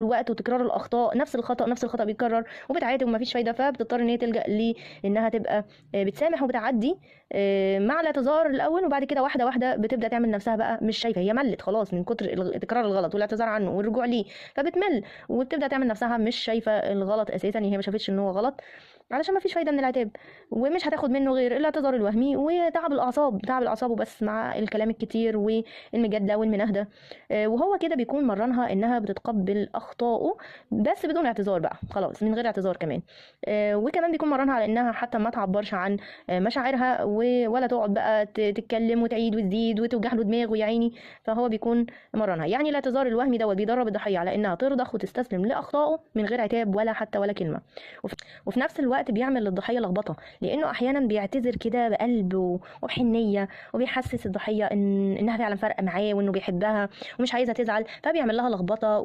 الوقت وتكرار الاخطاء، نفس الخطا نفس الخطا بيتكرر وبتعاتب ومفيش فايده، فبتضطر ان هي تلجا لانها تبقى بتسامح وبتعدي مع الاعتذار الاول، وبعد كده واحده واحده بتبدا تعمل نفسها بقى مش شايفه، هي ملت خلاص من كتر تكرار الغلط والاعتذار عنه والرجوع ليه، فبتمل وبتبدا تعمل نفسها مش شايفه الغلط اساسا، هي ما شافتش ان هو غلط علشان ما فيش فايده من العتاب، ومش هتاخد منه غير الاعتذار الوهمي وتعب الاعصاب، تعب الاعصاب وبس مع الكلام الكتير والمجادله والمناهده. وهو كده بيكون مرنها انها بتتقبل اخطائه بس بدون اعتذار بقى، خلاص من غير اعتذار كمان. وكمان بيكون مرنها على انها حتى ما تعبرش عن مشاعرها ولا تقعد بقى تتكلم وتعيد وتزيد وتوجع له دماغه يا عيني، فهو بيكون مرنها. يعني الاعتذار الوهمي دوت بيدرب الضحيه على انها ترضخ وتستسلم لاخطائه من غير عتاب ولا حتى ولا كلمه. وفي نفس الوقت بيعمل للضحيه لخبطه، لانه احيانا بيعتذر كده بقلب وبحنيه، وبيحسس الضحيه انها فعلا فارقه معاه وانه بيحبها ومش عايزه تزعل، فبيعمل لها لخبطه